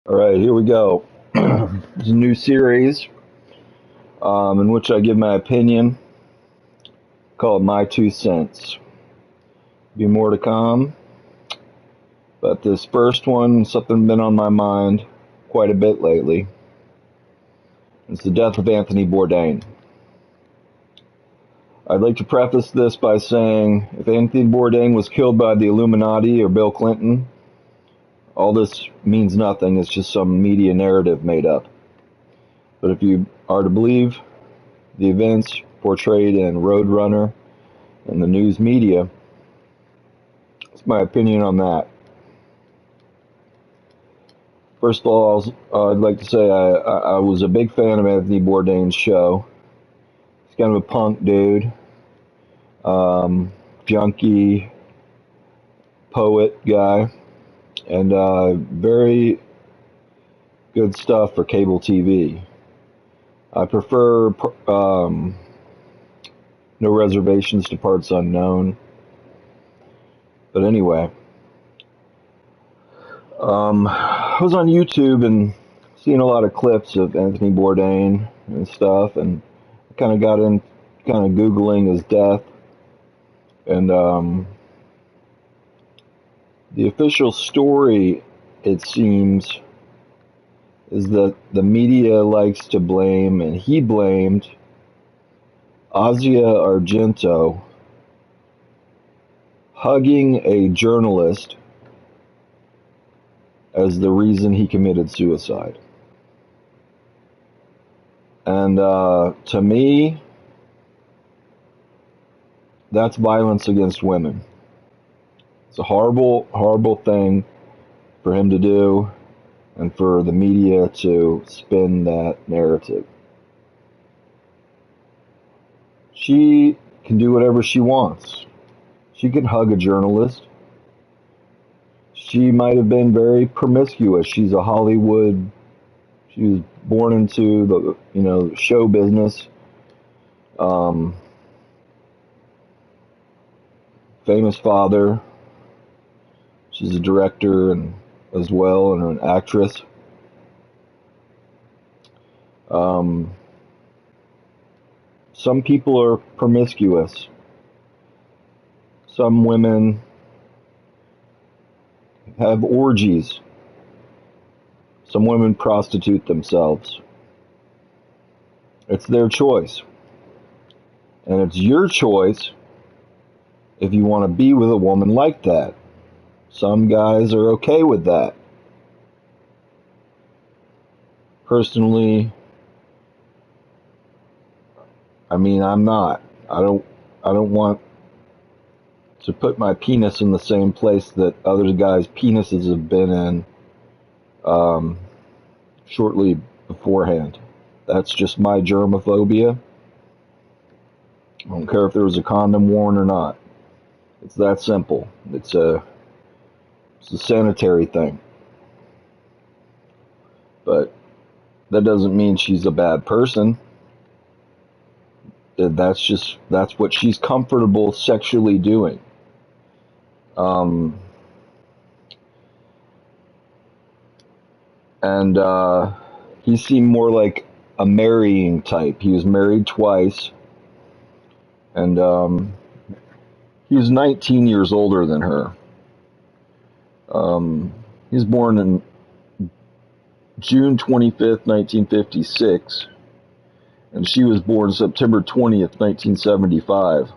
All right, here we go. It's a new series in which I give my opinion called My Two Cents. Be more to come, but this first one, something been on my mind quite a bit lately. It's the death of Anthony Bourdain. I'd like to preface this by saying if Anthony Bourdain was killed by the Illuminati or Bill Clinton, all this means nothing. It's just some media narrative made up. But if you are to believe the events portrayed in Roadrunner and the news media, that's my opinion on that. First of all, I'd like to say I was a big fan of Anthony Bourdain's show. He's kind of a punk dude, junkie, poet guy, and very good stuff for cable TV. I prefer No Reservations to Parts Unknown. But anyway, I was on YouTube and seeing a lot of clips of Anthony Bourdain and stuff, and I kind of got in, kind of Googling his death, and the official story, it seems, is that the media likes to blame, and he blamed Asia Argento hugging a journalist as the reason he committed suicide. And to me, that's violence against women. It's a horrible, horrible thing for him to do and for the media to spin that narrative. She can do whatever she wants. She can hug a journalist. She might have been very promiscuous. She's a Hollywood. She was born into the show business. Famous father. She's a director and as well, and an actress. Some people are promiscuous. Some women have orgies. Some women prostitute themselves. It's their choice. And it's your choice if you want to be with a woman like that. Some guys are okay with that. Personally, I'm not. I don't want to put my penis in the same place that other guys' penises have been in shortly beforehand. That's just my germophobia. I don't care if there was a condom worn or not. It's that simple. It's a sanitary thing. But that doesn't mean she's a bad person. That's what she's comfortable sexually doing. He seemed more like a marrying type. He was married twice, and he was 19 years older than her. He was born in June 25th, 1956, and she was born September 20th, 1975.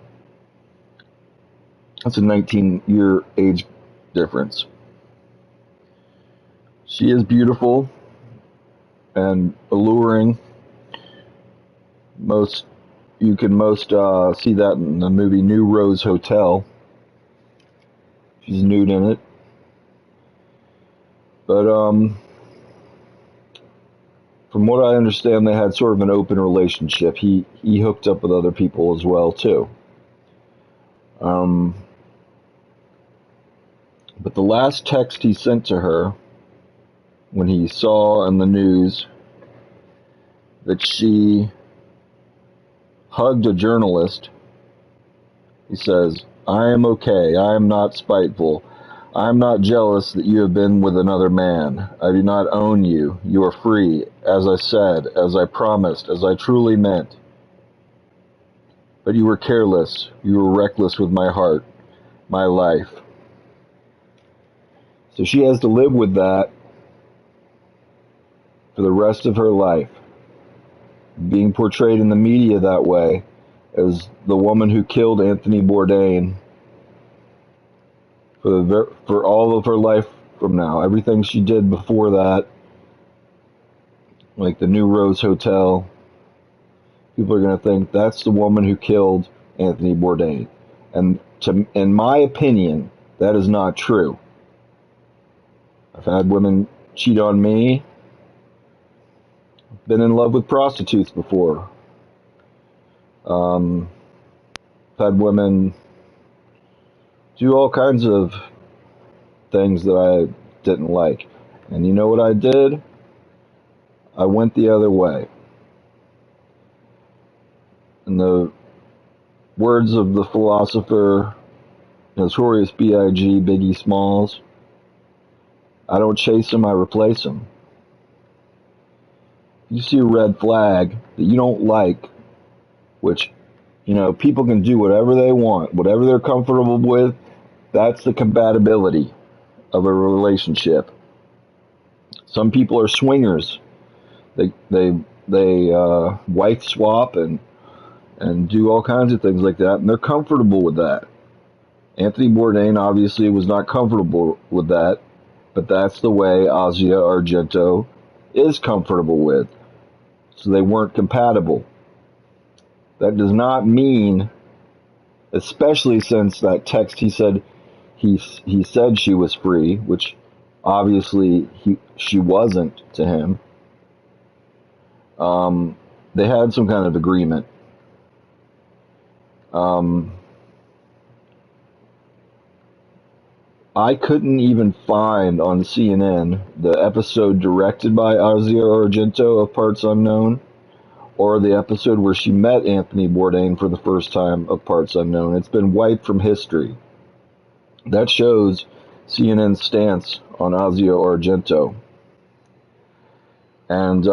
That's a 19-year age difference. She is beautiful and alluring. You can most see that in the movie New Rose Hotel. She's nude in it. But from what I understand, they had sort of an open relationship. He hooked up with other people as well too. But the last text he sent to her, when he saw in the news that she hugged a journalist, he says, "I am okay. I am not spiteful. I am not jealous that you have been with another man. I do not own you. You are free, as I said, as I promised, as I truly meant. But you were careless. You were reckless with my heart, my life. So she has to live with that for the rest of her life. Being portrayed in the media that way as the woman who killed Anthony Bourdain for all of her life from now. Everything she did before that, like the New Rose Hotel, people are going to think that's the woman who killed Anthony Bourdain. And in my opinion, that is not true. I've had women cheat on me. Been in love with prostitutes before. I've had women do all kinds of things that I didn't like. And you know what I did? I went the other way. In the words of the philosopher Notorious B.I.G. Biggie Smalls, I don't chase them, I replace them. You see a red flag that you don't like, which, people can do whatever they want, whatever they're comfortable with, that's the compatibility of a relationship. Some people are swingers. They wife swap and do all kinds of things like that, and they're comfortable with that. Anthony Bourdain obviously was not comfortable with that, but that's the way Asia Argento is comfortable with. So they weren't compatible. That does not mean, especially since that text he said he said she was free, which obviously she wasn't to him. They had some kind of agreement. I couldn't even find on CNN the episode directed by Asia Argento of Parts Unknown, or the episode where she met Anthony Bourdain for the first time of Parts Unknown. It's been wiped from history. That shows CNN's stance on Asia Argento. And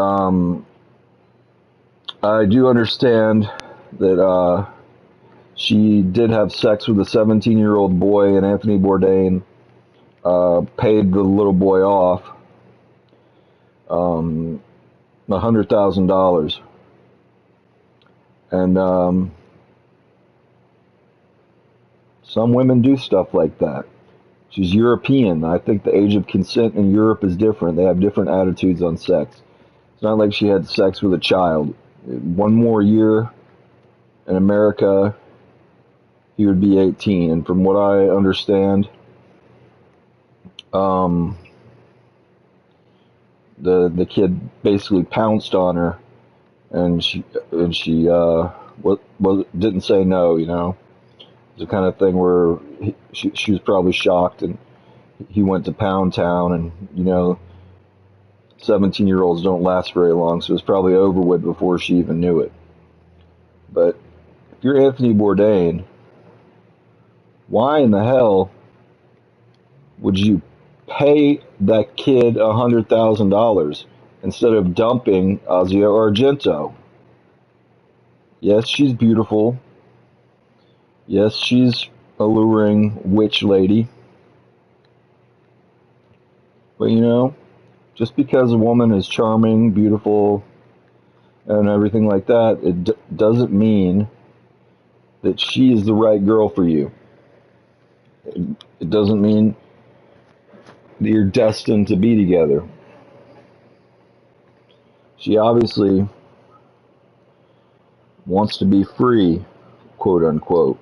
I do understand that she did have sex with a 17-year-old boy, and Anthony Bourdain paid the little boy off $100,000. And some women do stuff like that. She's European. I think the age of consent in Europe is different. They have different attitudes on sex. It's not like she had sex with a child. One more year in America, he would be 18. And from what I understand, the kid basically pounced on her, and she didn't say no. It's the kind of thing where she was probably shocked, and he went to Pound Town, and 17-year-olds don't last very long, so it was probably over with before she even knew it. But if you're Anthony Bourdain, why in the hell would you pay that kid $100,000 instead of dumping Asia Argento? Yes, she's beautiful. Yes, she's alluring witch lady. But just because a woman is charming, beautiful, and everything like that, it doesn't mean that she is the right girl for you. It doesn't mean that you're destined to be together. She obviously wants to be free, quote unquote,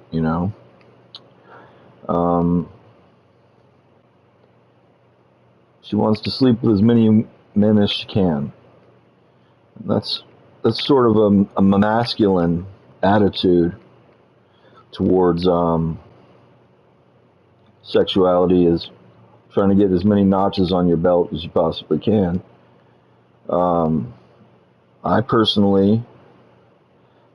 She wants to sleep with as many men as she can. And that's sort of a masculine attitude towards sexuality, is trying to get as many notches on your belt as you possibly can. I personally,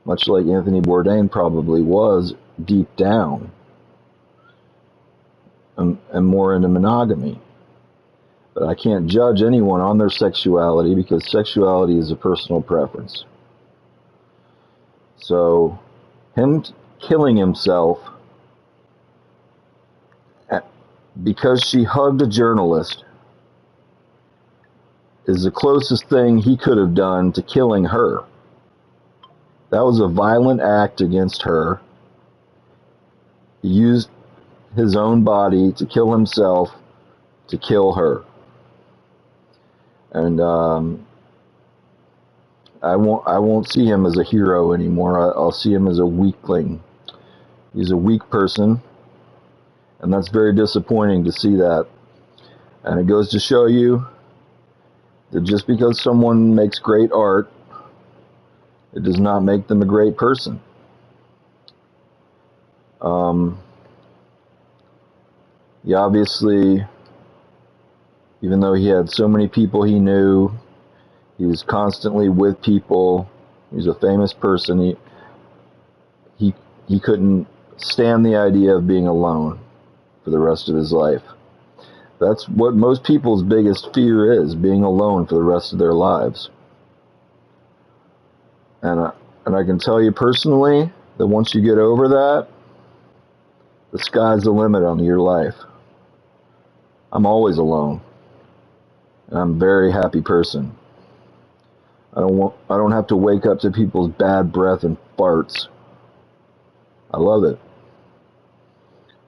much like Anthony Bourdain probably was deep down, am more into monogamy. But I can't judge anyone on their sexuality because sexuality is a personal preference. So, him killing himself because she hugged a journalist is the closest thing he could have done to killing her. That was a violent act against her. He used his own body to kill himself, to kill her. And I won't see him as a hero anymore. I'll see him as a weakling. He's a weak person, and that's very disappointing to see that. And it goes to show you that just because someone makes great art, it does not make them a great person. He obviously, even though he had so many people he knew, he was constantly with people. He was a famous person. He couldn't stand the idea of being alone for the rest of his life. That's what most people's biggest fear is, being alone for the rest of their lives. And I can tell you personally that once you get over that, the sky's the limit on your life. I'm always alone, and I'm a very happy person. I don't have to wake up to people's bad breath and farts. I love it.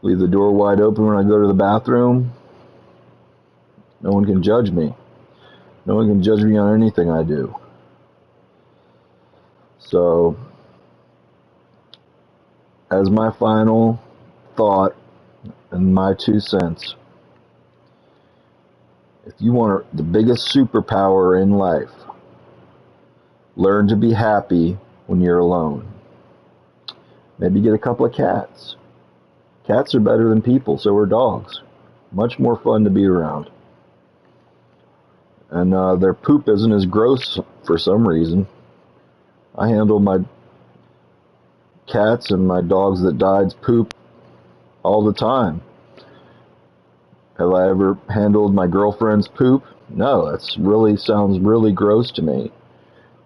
Leave the door wide open when I go to the bathroom. No one can judge me. No one can judge me on anything I do. So, as my final thought and my 2 cents, if you want the biggest superpower in life, learn to be happy when you're alone. Maybe get a couple of cats. Cats are better than people, so are dogs. Much more fun to be around. And their poop isn't as gross for some reason. I handle my cats and my dogs that died's poop all the time. Have I ever handled my girlfriend's poop? No, that's really sounds really gross to me.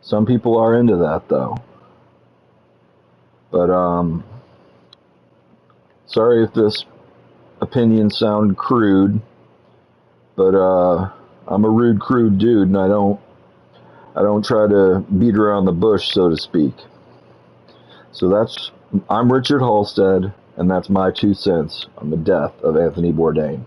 Some people are into that though. But sorry if this opinion sounded crude, but I'm a rude, crude dude, and I don't try to beat around the bush, so to speak. So I'm Richard Halstead, and that's my 2 cents on the death of Anthony Bourdain.